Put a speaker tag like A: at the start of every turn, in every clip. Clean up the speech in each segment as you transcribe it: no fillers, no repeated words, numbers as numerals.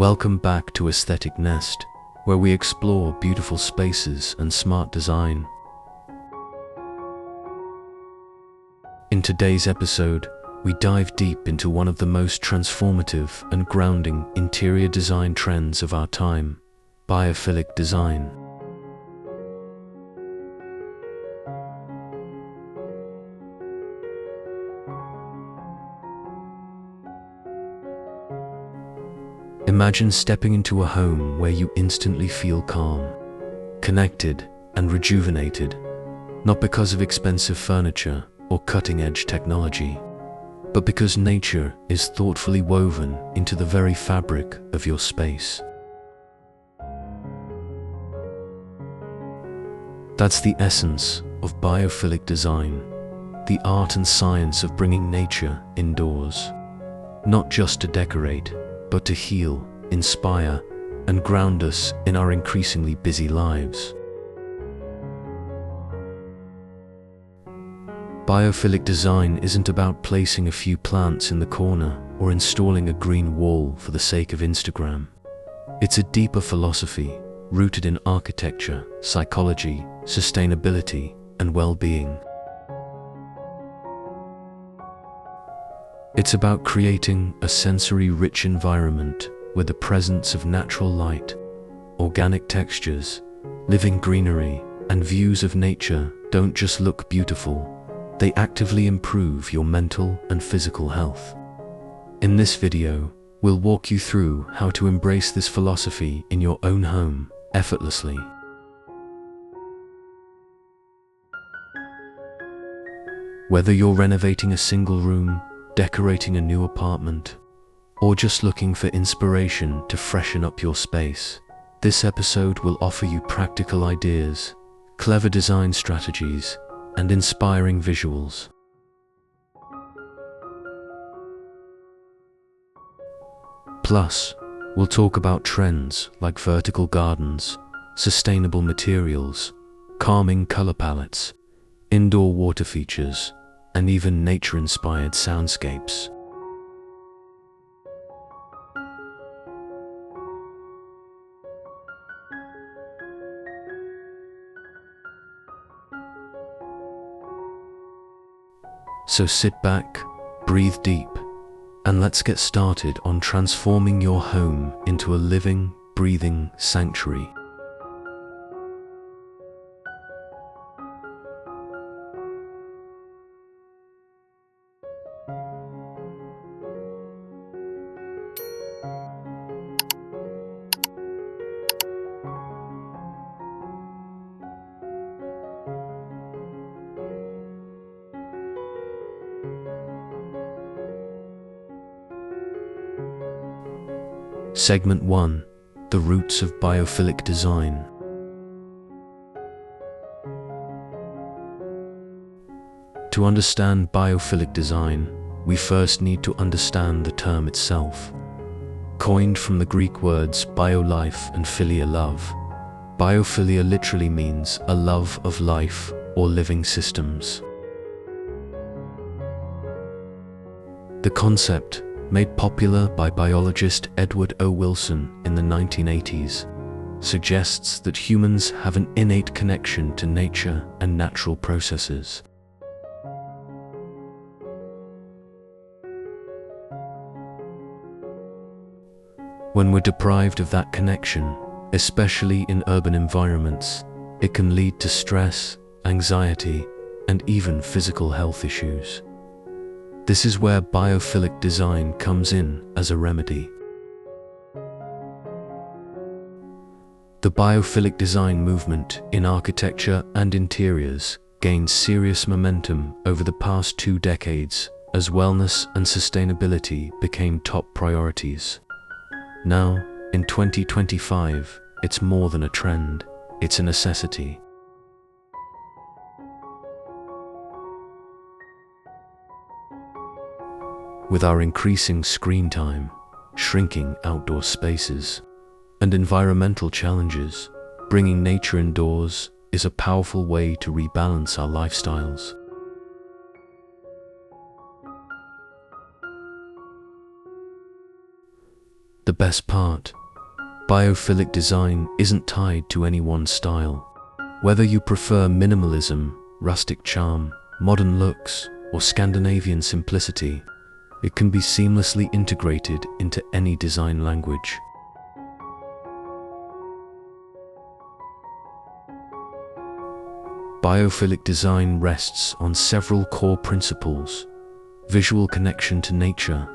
A: Welcome back to Aesthetic Nest, where we explore beautiful spaces and smart design. In today's episode, we dive deep into one of the most transformative and grounding interior design trends of our time, biophilic design. Imagine stepping into a home where you instantly feel calm, connected, and rejuvenated, not because of expensive furniture or cutting-edge technology, but because nature is thoughtfully woven into the very fabric of your space. That's the essence of biophilic design, the art and science of bringing nature indoors, not just to decorate, but to heal, inspire, and ground us in our increasingly busy lives. Biophilic design isn't about placing a few plants in the corner or installing a green wall for the sake of Instagram. It's a deeper philosophy rooted in architecture, psychology, sustainability, and well-being. It's about creating a sensory-rich environment where the presence of natural light, organic textures, living greenery, and views of nature don't just look beautiful, they actively improve your mental and physical health. In this video, we'll walk you through how to embrace this philosophy in your own home effortlessly. Whether you're renovating a single room, decorating a new apartment, or just looking for inspiration to freshen up your space, this episode will offer you practical ideas, clever design strategies, and inspiring visuals. Plus, we'll talk about trends like vertical gardens, sustainable materials, calming color palettes, indoor water features, and even nature-inspired soundscapes. So sit back, breathe deep, and let's get started on transforming your home into a living, breathing sanctuary. Segment 1: The Roots of Biophilic Design. To understand biophilic design, we first need to understand the term itself. Coined from the Greek words bio-life and philia love, biophilia literally means a love of life or living systems. The concept, made popular by biologist Edward O. Wilson in the 1980s, suggests that humans have an innate connection to nature and natural processes. When we're deprived of that connection, especially in urban environments, it can lead to stress, anxiety, and even physical health issues. This is where biophilic design comes in as a remedy. The biophilic design movement in architecture and interiors gained serious momentum over the past 2 decades as wellness and sustainability became top priorities. Now, in 2025, it's more than a trend, it's a necessity. With our increasing screen time, shrinking outdoor spaces, and environmental challenges, bringing nature indoors is a powerful way to rebalance our lifestyles. The best part, biophilic design isn't tied to any one style. Whether you prefer minimalism, rustic charm, modern looks, or Scandinavian simplicity, it can be seamlessly integrated into any design language. Biophilic design rests on several core principles: visual connection to nature,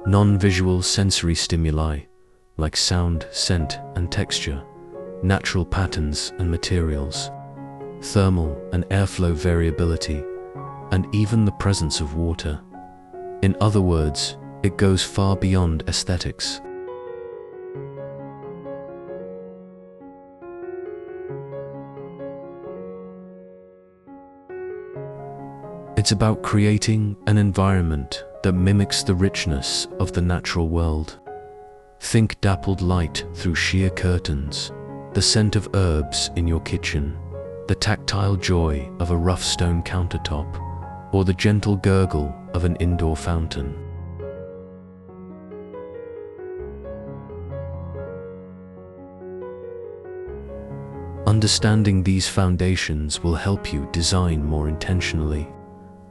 A: non-visual sensory stimuli like sound, scent, and texture, natural patterns and materials, thermal and airflow variability, and even the presence of water. In other words, it goes far beyond aesthetics. It's about creating an environment that mimics the richness of the natural world. Think dappled light through sheer curtains, the scent of herbs in your kitchen, the tactile joy of a rough stone countertop, or the gentle gurgle of an indoor fountain. Understanding these foundations will help you design more intentionally.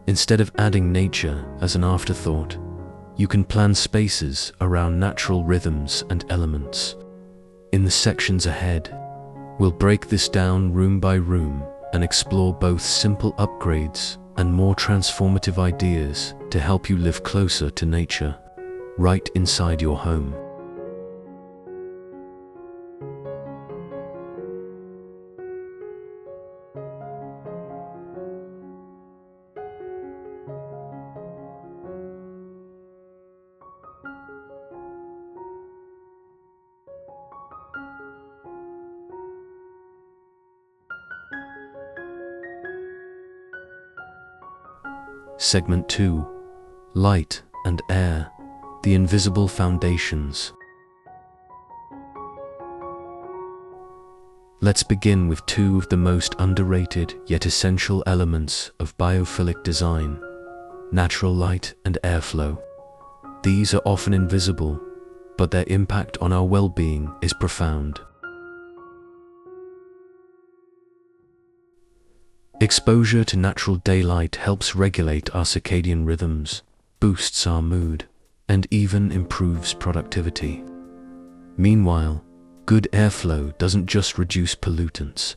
A: Instead of adding nature as an afterthought, you can plan spaces around natural rhythms and elements. In the sections ahead, we'll break this down room by room and explore both simple upgrades and more transformative ideas to help you live closer to nature, right inside your home. Segment 2: Light and Air, the Invisible Foundations. Let's begin with two of the most underrated yet essential elements of biophilic design: natural light and airflow. These are often invisible, but their impact on our well-being is profound. Exposure to natural daylight helps regulate our circadian rhythms, boosts our mood, and even improves productivity. Meanwhile, good airflow doesn't just reduce pollutants.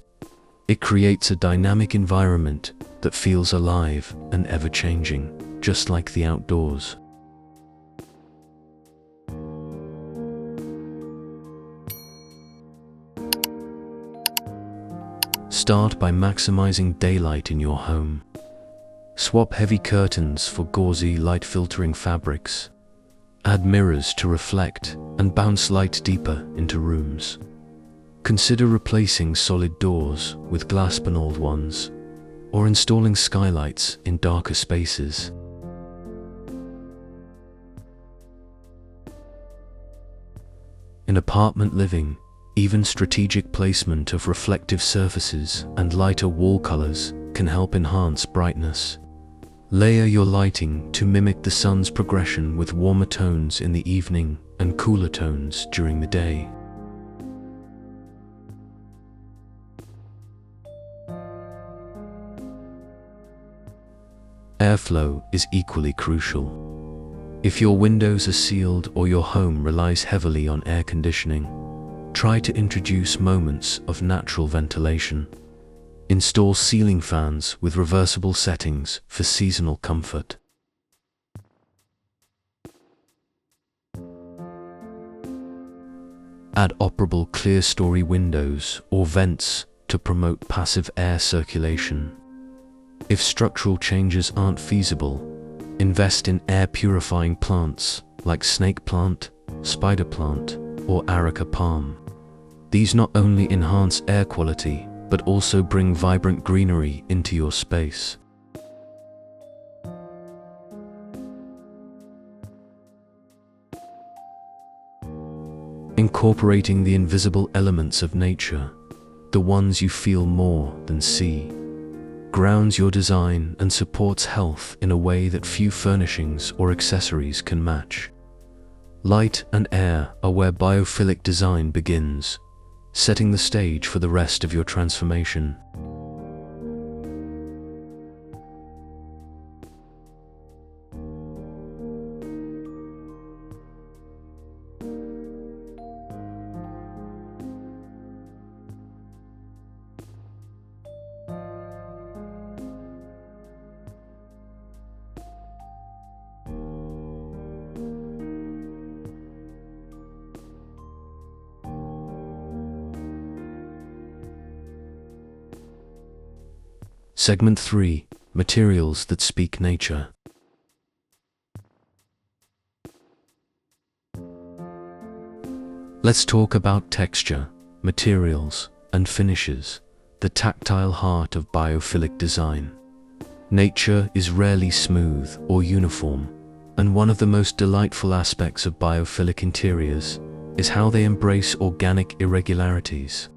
A: It creates a dynamic environment that feels alive and ever-changing, just like the outdoors. Start by maximizing daylight in your home. Swap heavy curtains for gauzy light-filtering fabrics. Add mirrors to reflect and bounce light deeper into rooms. Consider replacing solid doors with glass-paneled ones, or installing skylights in darker spaces. In apartment living, even strategic placement of reflective surfaces and lighter wall colors can help enhance brightness. Layer your lighting to mimic the sun's progression with warmer tones in the evening and cooler tones during the day. Airflow is equally crucial. If your windows are sealed or your home relies heavily on air conditioning, try to introduce moments of natural ventilation. Install ceiling fans with reversible settings for seasonal comfort. Add operable clear-story windows or vents to promote passive air circulation. If structural changes aren't feasible, invest in air-purifying plants like snake plant, spider plant, or Areca palm. These not only enhance air quality, but also bring vibrant greenery into your space. Incorporating the invisible elements of nature, the ones you feel more than see, grounds your design and supports health in a way that few furnishings or accessories can match. Light and air are where biophilic design begins, setting the stage for the rest of your transformation. Segment 3. Materials that speak nature. Let's talk about texture, materials, and finishes, the tactile heart of biophilic design. Nature is rarely smooth or uniform, and one of the most delightful aspects of biophilic interiors is how they embrace organic irregularities.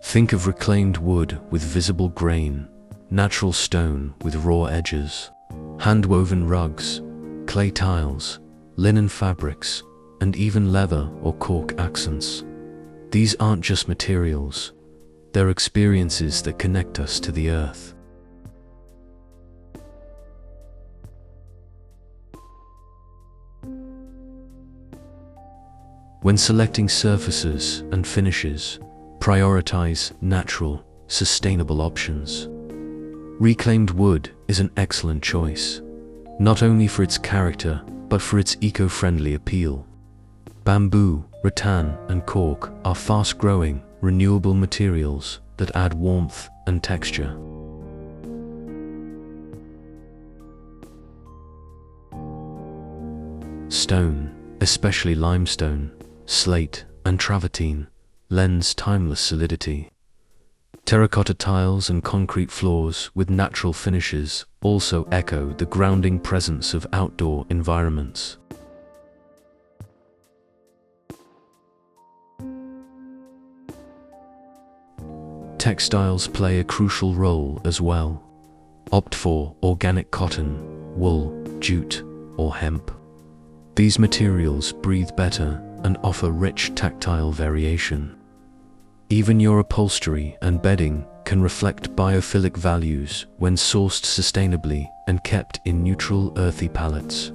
A: Think of reclaimed wood with visible grain, natural stone with raw edges, hand-woven rugs, clay tiles, linen fabrics, and even leather or cork accents. These aren't just materials, they're experiences that connect us to the earth. When selecting surfaces and finishes, prioritize natural, sustainable options. Reclaimed wood is an excellent choice, not only for its character, but for its eco-friendly appeal. Bamboo, rattan, and cork are fast-growing, renewable materials that add warmth and texture. Stone, especially limestone, slate, and travertine, lends timeless solidity. Terracotta tiles and concrete floors with natural finishes also echo the grounding presence of outdoor environments. Textiles play a crucial role as well. Opt for organic cotton, wool, jute, or hemp. These materials breathe better and offer rich tactile variation. Even your upholstery and bedding can reflect biophilic values when sourced sustainably and kept in neutral, earthy palettes.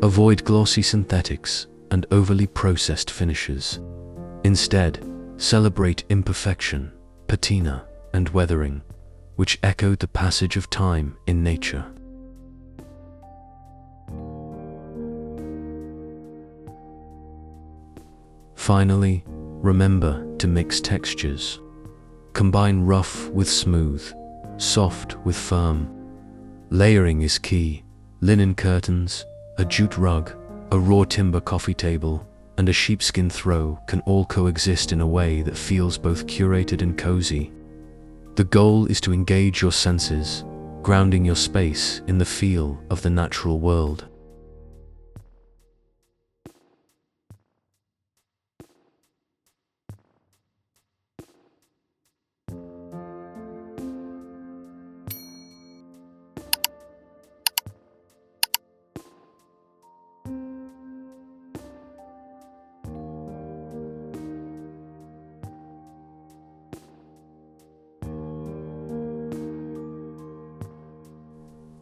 A: Avoid glossy synthetics and overly processed finishes. Instead, celebrate imperfection, patina, and weathering, which echo the passage of time in nature. Finally, remember to mix textures. Combine rough with smooth, soft with firm. Layering is key. Linen curtains, a jute rug, a raw timber coffee table, and a sheepskin throw can all coexist in a way that feels both curated and cozy. The goal is to engage your senses, grounding your space in the feel of the natural world.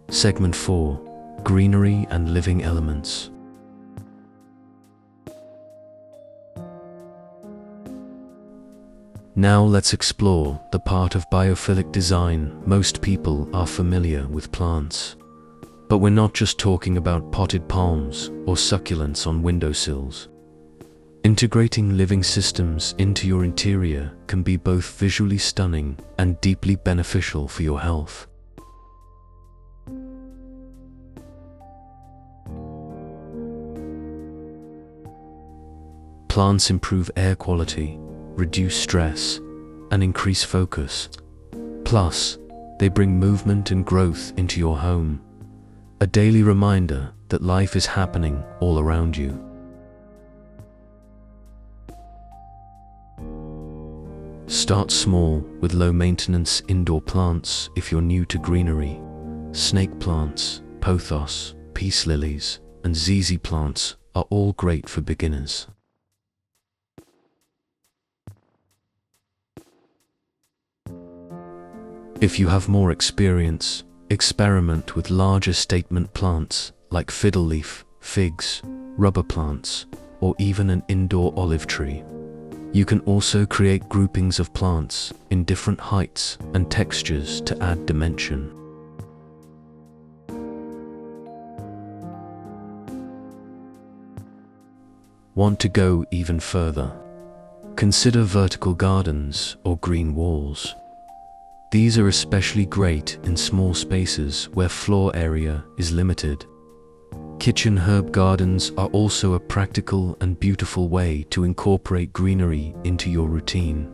A: Segment 4. Greenery and living elements. Now let's explore the part of biophilic design most people are familiar with: plants. But we're not just talking about potted palms or succulents on windowsills. Integrating living systems into your interior can be both visually stunning and deeply beneficial for your health. Plants improve air quality, reduce stress, and increase focus. Plus, they bring movement and growth into your home, a daily reminder that life is happening all around you. Start small with low-maintenance indoor plants if you're new to greenery. Snake plants, pothos, peace lilies, and ZZ plants are all great for beginners. If you have more experience, experiment with larger statement plants like fiddle leaf, figs, rubber plants, or even an indoor olive tree. You can also create groupings of plants in different heights and textures to add dimension. Want to go even further? Consider vertical gardens or green walls. These are especially great in small spaces where floor area is limited. Kitchen herb gardens are also a practical and beautiful way to incorporate greenery into your routine.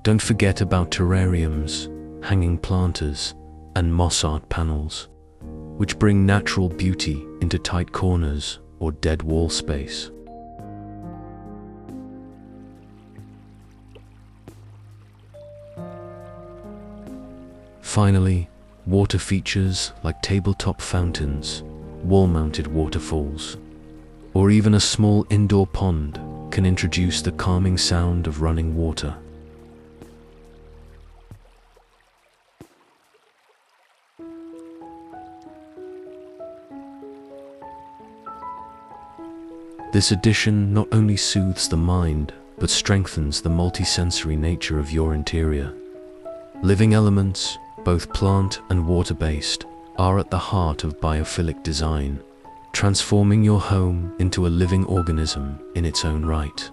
A: Don't forget about terrariums, hanging planters, and moss art panels, which bring natural beauty into tight corners or dead wall space. Finally, water features like tabletop fountains, wall-mounted waterfalls, or even a small indoor pond can introduce the calming sound of running water. This addition not only soothes the mind, but strengthens the multisensory nature of your interior. Living elements, both plant and water-based, are at the heart of biophilic design, transforming your home into a living organism in its own right.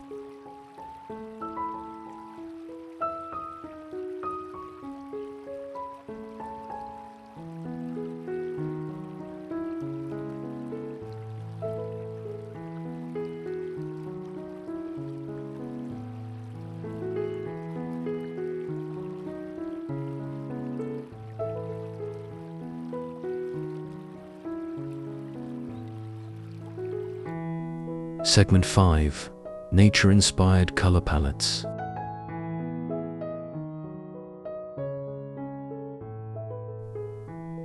A: Segment 5. Nature-inspired color palettes.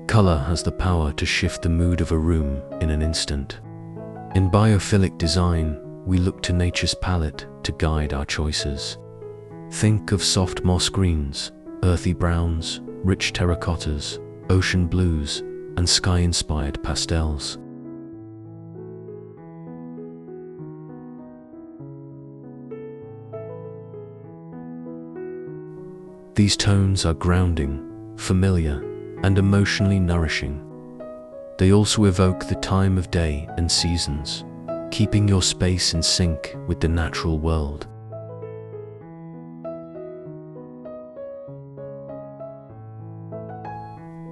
A: Color has the power to shift the mood of a room in an instant. In biophilic design, we look to nature's palette to guide our choices. Think of soft moss greens, earthy browns, rich terracottas, ocean blues, and sky-inspired pastels. These tones are grounding, familiar, and emotionally nourishing. They also evoke the time of day and seasons, keeping your space in sync with the natural world.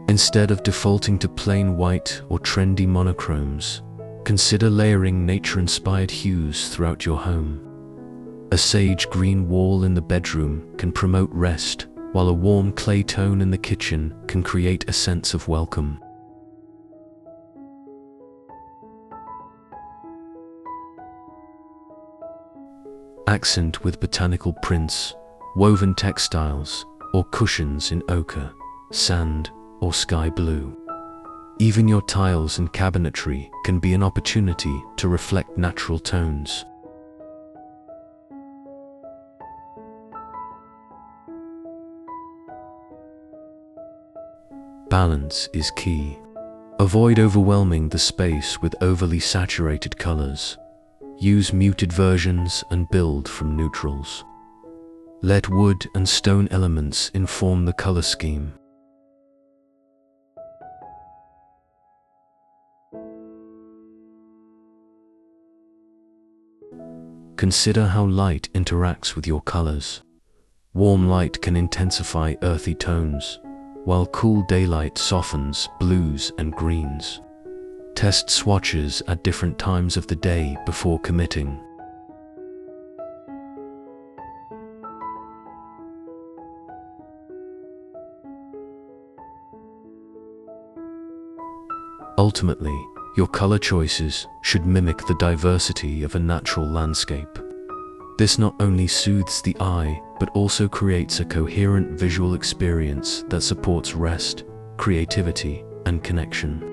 A: Instead of defaulting to plain white or trendy monochromes, consider layering nature-inspired hues throughout your home. A sage green wall in the bedroom can promote rest, while a warm clay tone in the kitchen can create a sense of welcome. Accent with botanical prints, woven textiles, or cushions in ochre, sand, or sky blue. Even your tiles and cabinetry can be an opportunity to reflect natural tones. Balance is key. Avoid overwhelming the space with overly saturated colors. Use muted versions and build from neutrals. Let wood and stone elements inform the color scheme. Consider how light interacts with your colors. Warm light can intensify earthy tones, while cool daylight softens blues and greens. Test swatches at different times of the day before committing. Ultimately, Your color choices should mimic the diversity of a natural landscape. This not only soothes the eye, but also creates a coherent visual experience that supports rest, creativity, and connection.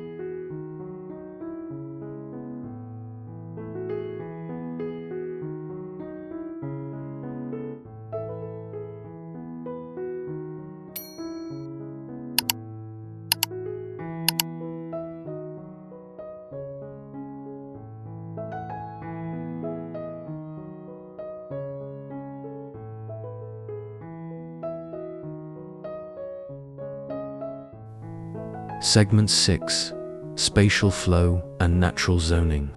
A: Segment 6. Spatial flow and natural zoning.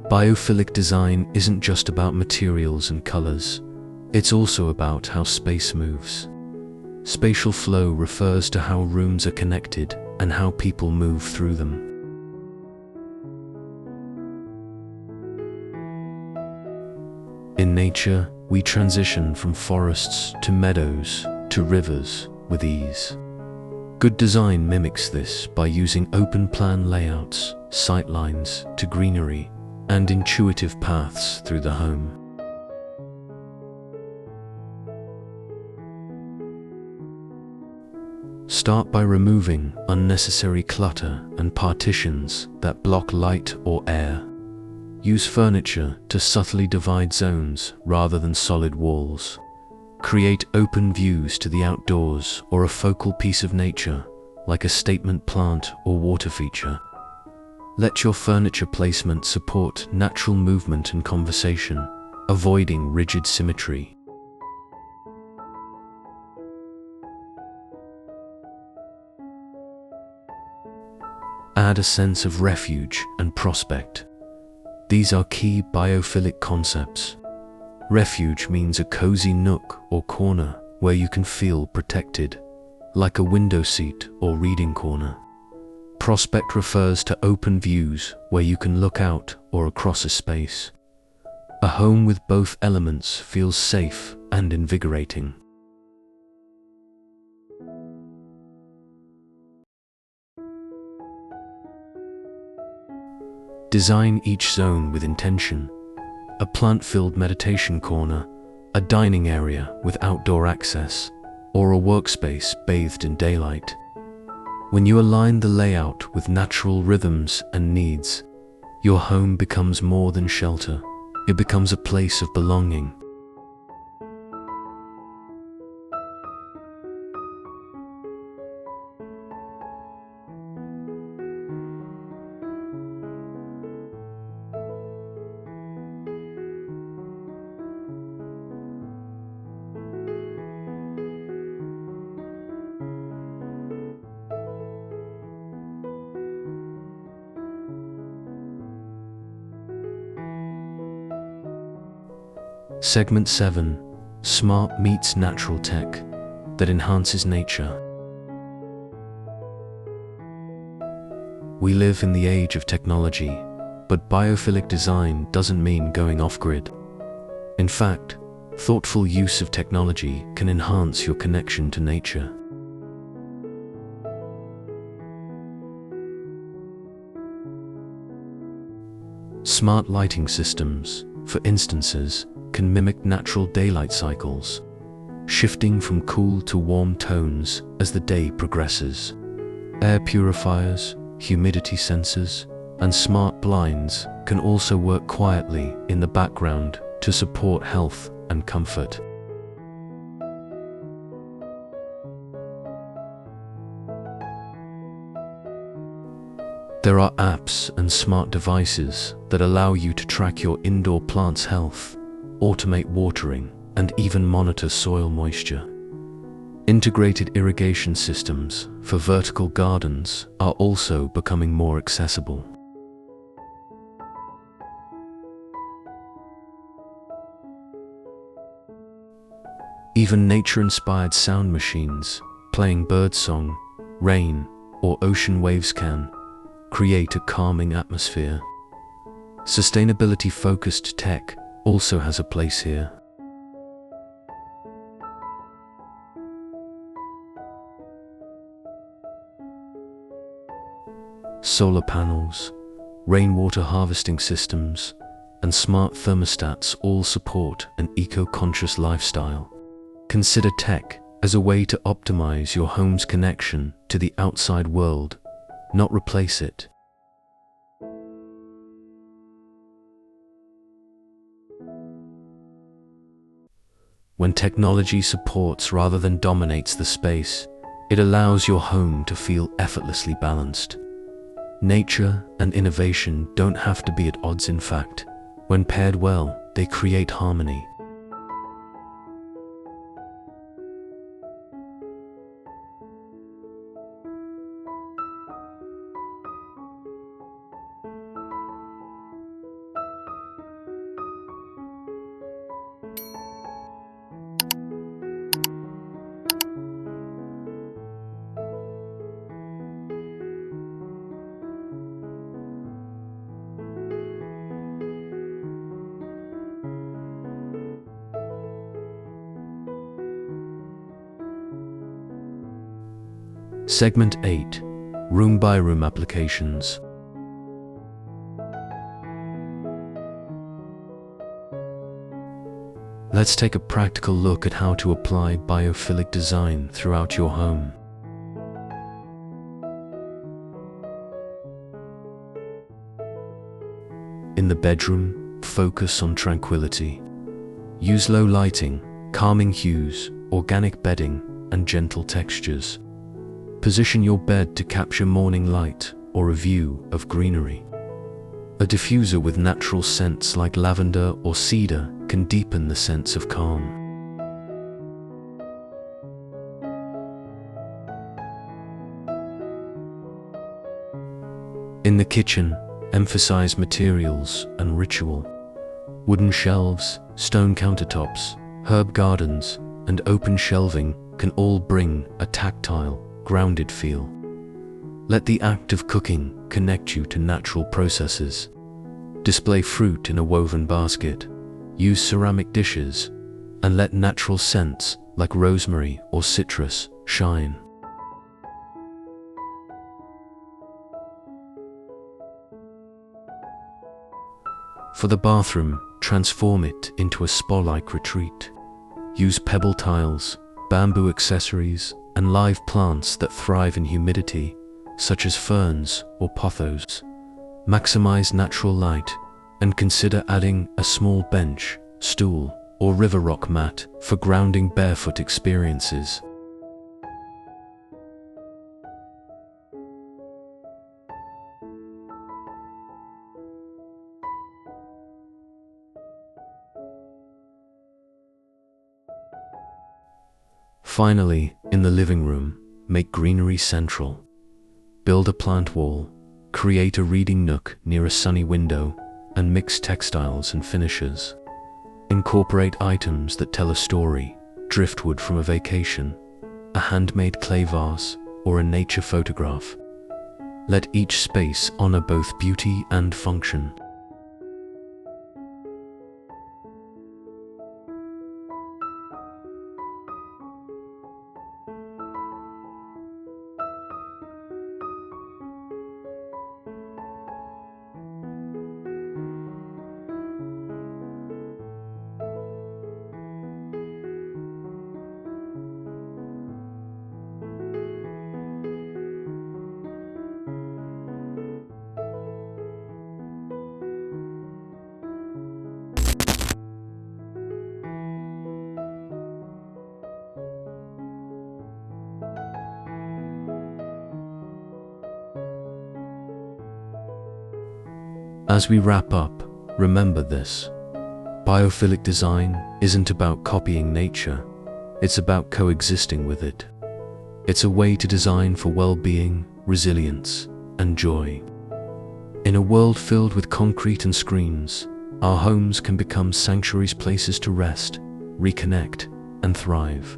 A: Biophilic design isn't just about materials and colors. It's also about how space moves. Spatial flow refers to how rooms are connected and how people move through them. In nature, we transition from forests to meadows to rivers with ease. Good design mimics this by using open-plan layouts, sightlines to greenery, and intuitive paths through the home. Start by removing unnecessary clutter and partitions that block light or air. Use furniture to subtly divide zones rather than solid walls. Create open views to the outdoors or a focal piece of nature, like a statement plant or water feature. Let your furniture placement support natural movement and conversation, avoiding rigid symmetry. Add a sense of refuge and prospect. These are key biophilic concepts. Refuge means a cozy nook or corner where you can feel protected, like a window seat or reading corner. Prospect refers to open views where you can look out or across a space. A home with both elements feels safe and invigorating. Design each zone with intention. A plant-filled meditation corner, a dining area with outdoor access, or a workspace bathed in daylight. When you align the layout with natural rhythms and needs, your home becomes more than shelter. It becomes a place of belonging. Segment 7. Smart meets natural tech that enhances nature. We live in the age of technology, but biophilic design doesn't mean going off-grid. In fact, thoughtful use of technology can enhance your connection to nature. Smart lighting systems, for instances, can mimic natural daylight cycles, shifting from cool to warm tones as the day progresses. Air purifiers, humidity sensors, and smart blinds can also work quietly in the background to support health and comfort. There are apps and smart devices that allow you to track your indoor plants' health, automate watering, and even monitor soil moisture. Integrated irrigation systems for vertical gardens are also becoming more accessible. Even nature-inspired sound machines, playing birdsong, rain, or ocean waves can create a calming atmosphere. Sustainability-focused tech also has a place here. solar panels, rainwater harvesting systems, and smart thermostats all support an eco-conscious lifestyle. Consider tech as a way to optimize your home's connection to the outside world, not replace it. When technology supports rather than dominates the space, it allows your home to feel effortlessly balanced. Nature and innovation don't have to be at odds. In fact, when paired well, they create harmony. Segment 8. Room-by-room applications. Let's take a practical look at how to apply biophilic design throughout your home. In the bedroom, focus on tranquility. Use low lighting, calming hues, organic bedding, and gentle textures. Position your bed to capture morning light or a view of greenery. A diffuser with natural scents like lavender or cedar can deepen the sense of calm. In the kitchen, emphasize materials and ritual. Wooden shelves, stone countertops, herb gardens, and open shelving can all bring a tactile, grounded feel. Let the act of cooking connect you to natural processes. Display fruit in a woven basket, use ceramic dishes, and let natural scents like rosemary or citrus shine. For the bathroom, transform it into a spa-like retreat. Use pebble tiles, bamboo accessories, and live plants that thrive in humidity, such as ferns or pothos. Maximize natural light, and consider adding a small bench, stool, or river rock mat for grounding barefoot experiences. Finally, in the living room, make greenery central. Build a plant wall, create a reading nook near a sunny window, and mix textiles and finishes. Incorporate items that tell a story, driftwood from a vacation, a handmade clay vase, or a nature photograph. Let each space honor both beauty and function. As we wrap up, remember this. Biophilic design isn't about copying nature, it's about coexisting with it. It's a way to design for well-being, resilience, and joy. In a world filled with concrete and screens, our homes can become sanctuaries, places to rest, reconnect, and thrive.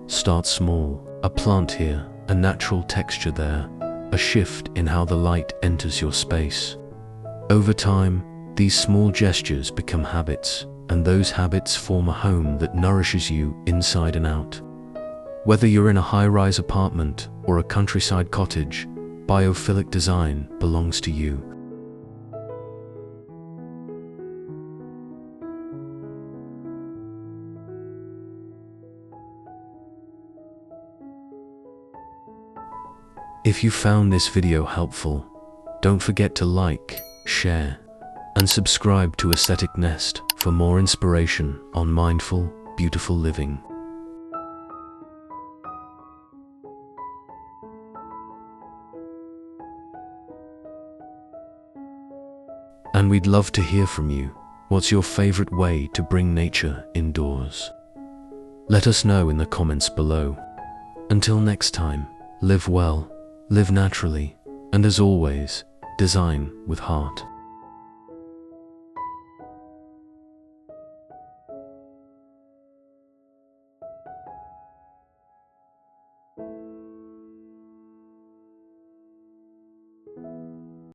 A: Start small, a plant here, a natural texture there, a shift in how the light enters your space. Over time, these small gestures become habits, and those habits form a home that nourishes you inside and out. Whether you're in a high-rise apartment or a countryside cottage, Biophilic Design belongs to you. If you found this video helpful, don't forget to like, share, and subscribe to Aesthetic Nest for more inspiration on mindful, beautiful living. And we'd love to hear from you. What's your favorite way to bring nature indoors? Let us know in the comments below. Until next time, live well, live naturally, and as always, design with heart.